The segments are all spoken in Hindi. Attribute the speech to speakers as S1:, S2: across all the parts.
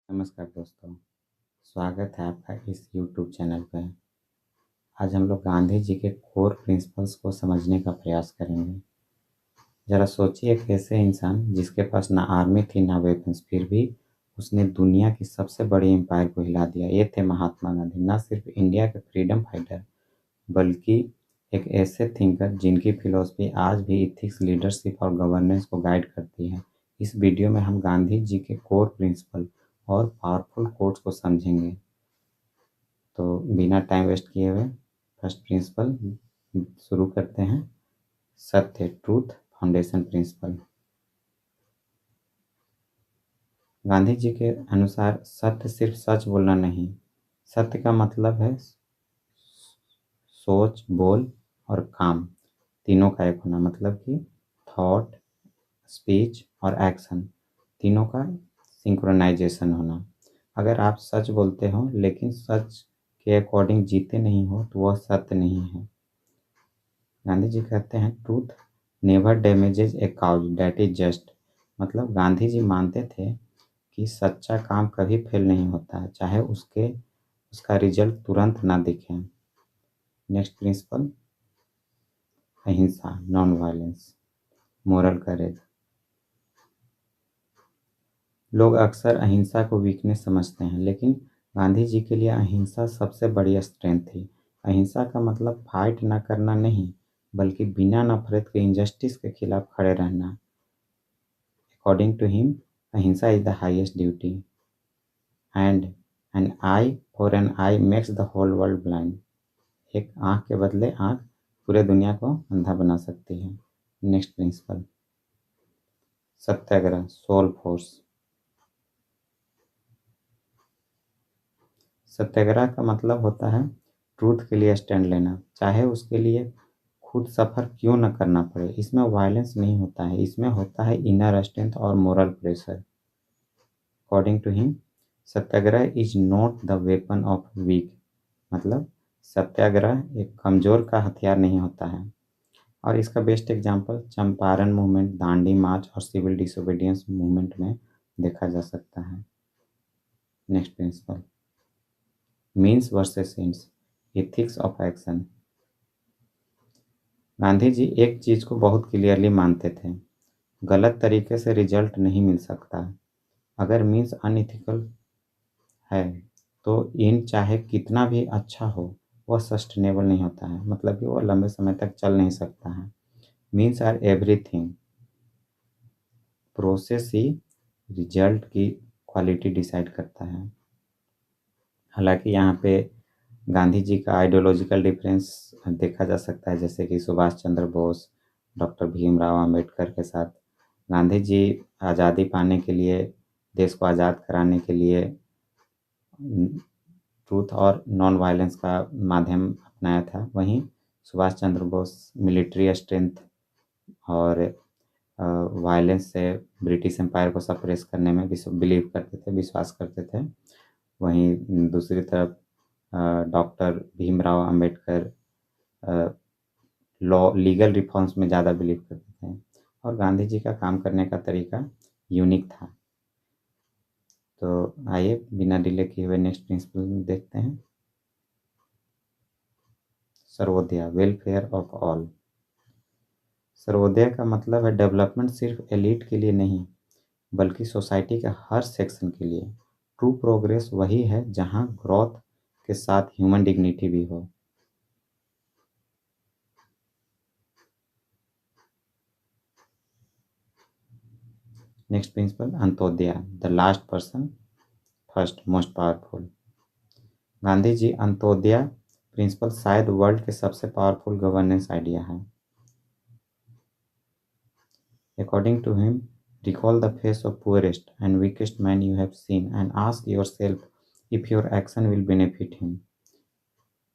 S1: नमस्कार दोस्तों, स्वागत है आपका इस यूट्यूब चैनल पर। आज हम लोग गांधी जी के कोर प्रिंसिपल्स को समझने का प्रयास करेंगे। ज़रा सोचिए, एक ऐसे इंसान जिसके पास ना आर्मी थी ना वेपन्स, फिर भी उसने दुनिया की सबसे बड़ी एम्पायर को हिला दिया। ये थे महात्मा गांधी, ना सिर्फ इंडिया के फ्रीडम फाइटर बल्कि एक ऐसे थिंकर जिनकी फिलॉसफी आज भी इथिक्स, लीडरशिप और गवर्नेंस को गाइड करती है। इस वीडियो में हम गांधी जी के कोर प्रिंसिपल और पावरफुल कोट्स को समझेंगे। तो बिना टाइम वेस्ट किए हुए फर्स्ट प्रिंसिपल शुरू करते हैं। सत्य, truth foundation principal. Gandhi ji के अनुसार सत्य सिर्फ सच बोलना नहीं, सत्य का मतलब है सोच, बोल और काम तीनों का एक होना। मतलब कि थॉट, स्पीच और एक्शन तीनों का सिंक्रोनाइजेशन होना। अगर आप सच बोलते हो लेकिन सच के अकॉर्डिंग जीते नहीं हो तो वह सत्य नहीं है। गांधी जी कहते हैं truth never damages a cause that is just. मतलब गांधी जी मानते थे कि सच्चा काम कभी फेल नहीं होता है, चाहे उसका रिजल्ट तुरंत ना दिखे। नेक्स्ट प्रिंसिपल, अहिंसा, नॉन वायलेंस, मोरल करेज। लोग अक्सर अहिंसा को वीकनेस समझते हैं, लेकिन गांधी जी के लिए अहिंसा सबसे बड़ी स्ट्रेंथ थी। अहिंसा का मतलब फाइट ना करना नहीं, बल्कि बिना नफरत के इनजस्टिस के खिलाफ खड़े रहना। According to him, ahimsa is the highest duty and an eye for an eye makes the whole world blind. एक आंख के बदले आंख पूरे दुनिया को अंधा बना सकती है। नेक्स्ट प्रिंसिपल, सत्याग्रह, सोल फोर्स। सत्याग्रह का मतलब होता है ट्रूथ के लिए स्टैंड लेना, चाहे उसके लिए खुद सफ़र क्यों न करना पड़े। इसमें वायलेंस नहीं होता है, इसमें होता है इनर स्ट्रेंथ और moral pressure. According to him, satyagraha is not the weapon of weak. मतलब सत्याग्रह एक कमज़ोर का हथियार नहीं होता है। और इसका best example Champaran movement, Dandi march और सिविल डिसोबीडियंस मूवमेंट में देखा जा सकता है। Next principle, means versus ends, ethics of action. Gandhi ji एक चीज़ को बहुत क्लियरली मानते थे, गलत तरीके से रिजल्ट नहीं मिल सकता। अगर मीन्स अनइथिकल है तो इन चाहे कितना भी अच्छा हो वह सस्टेनेबल नहीं होता है। मतलब कि वह लंबे समय तक चल नहीं सकता है। मीन्स आर एवरीथिंग, प्रोसेस ही रिजल्ट की क्वालिटी डिसाइड करता है। हालांकि यहाँ पे गांधी जी का आइडियोलॉजिकल डिफरेंस देखा जा सकता है, जैसे कि सुभाष चंद्र बोस, डॉक्टर भीमराव अंबेडकर के साथ गांधी जी आज़ादी पाने के लिए, देश को आज़ाद कराने के लिए ट्रूथ और नॉन वायलेंस का माध्यम अपनाया था। वहीं सुभाष चंद्र बोस मिलिट्री स्ट्रेंथ और वायलेंस से ब्रिटिश एम्पायर को सप्रेस करने में बिलीव करते थे, विश्वास करते थे। वहीं दूसरी तरफ doctor Bhimrao Ambedkar law legal reforms में ज़्यादा बिलीव करते थे और गांधी जी का काम करने का तरीका यूनिक था। तो आइए बिना डिले किए हुए नेक्स्ट प्रिंसिपल देखते हैं। Sarvodaya, welfare of all. Sarvodaya का मतलब है डेवलपमेंट सिर्फ एलीट के लिए नहीं, बल्कि सोसाइटी के हर सेक्शन के लिए। ट्रू प्रोग्रेस वही है जहां ग्रोथ के साथ ह्यूमन डिग्निटी भी हो। Next principle, Antyodaya, the last person first most powerful. Gandhi ji Antyodaya principle शायद वर्ल्ड के सबसे पावरफुल गवर्नेंस आइडिया है। According to him, recall the face of poorest and weakest man you have seen and ask yourself if your action will benefit him.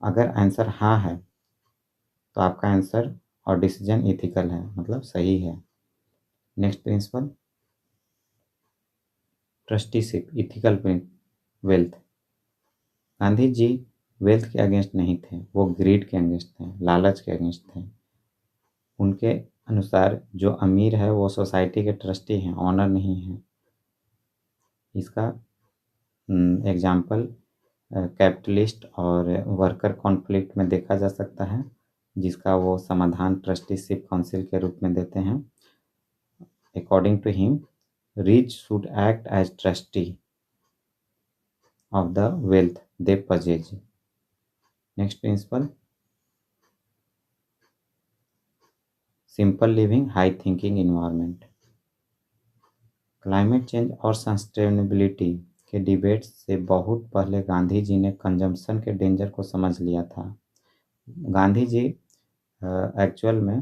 S1: अगर आंसर हाँ है तो आपका आंसर और डिसीजन इथिकल है, मतलब सही है। Next principle, trusteeship, ethical wealth. Gandhi ji wealth के अगेंस्ट नहीं थे, वो ग्रीड के अगेंस्ट थे, लालच के अगेंस्ट थे। उनके अनुसार जो अमीर है वो सोसाइटी के ट्रस्टी हैं, ऑनर नहीं है। इसका एग्जाम्पल कैपिटलिस्ट और वर्कर कॉन्फ्लिक्ट में देखा जा सकता है, जिसका वो समाधान ट्रस्टीशिप काउंसिल के रूप में देते हैं। According to him, rich should act as trustee of the wealth they possess. Next principle, simple living, high thinking environment. Climate change और सस्टेनेबिलिटी के डिबेट से बहुत पहले गांधी जी ने कंजम्पशन के डेंजर को समझ लिया था। गांधी जी एक्चुअल में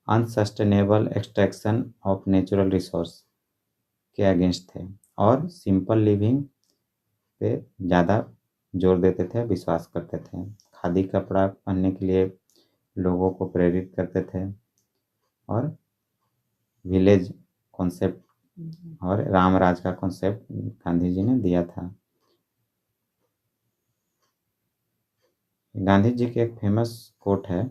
S1: unsustainable extraction of natural resource के अगेंस्ट थे और सिंपल लिविंग पे ज़्यादा जोर देते थे, विश्वास करते थे। खादी कपड़ा पहनने के लिए लोगों को प्रेरित करते थे और विलेज कॉन्सेप्ट और राम राज का कॉन्सेप्ट गांधी जी ने दिया था। गांधी जी की एक फेमस कोट है,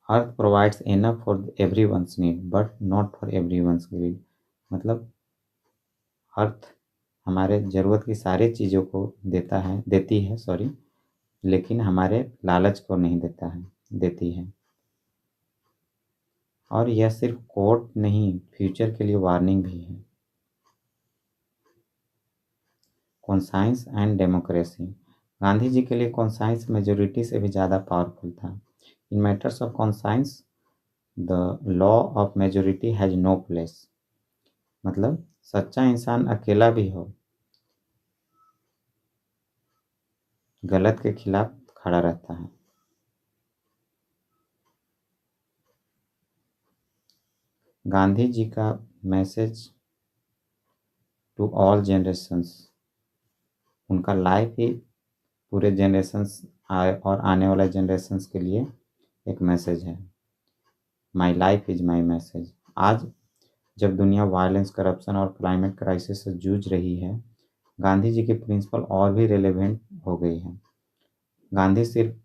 S1: earth provides enough for everyone's need but not for everyone's greed. मतलब अर्थ हमारे ज़रूरत की सारी चीज़ों को देती है लेकिन हमारे लालच को नहीं देती है। और यह सिर्फ कोट नहीं, फ्यूचर के लिए वार्निंग भी है। Conscience and democracy. Gandhi ji के लिए कॉन्साइंस मेजोरिटी से भी ज़्यादा पावरफुल था। In matters of conscience the law of majority has no place. मतलब सच्चा इंसान अकेला भी हो गलत के खिलाफ खड़ा रहता है। गांधी जी का मैसेज टू ऑल जनरेशंस, उनका लाइफ ही पूरे जनरेशंस और आने वाले जनरेशंस के लिए एक मैसेज है। My life is my message. आज जब दुनिया वायलेंस, करप्शन और क्लाइमेट क्राइसिस से जूझ रही है, गांधी जी की प्रिंसिपल और भी रेलेवेंट हो गई है। गांधी सिर्फ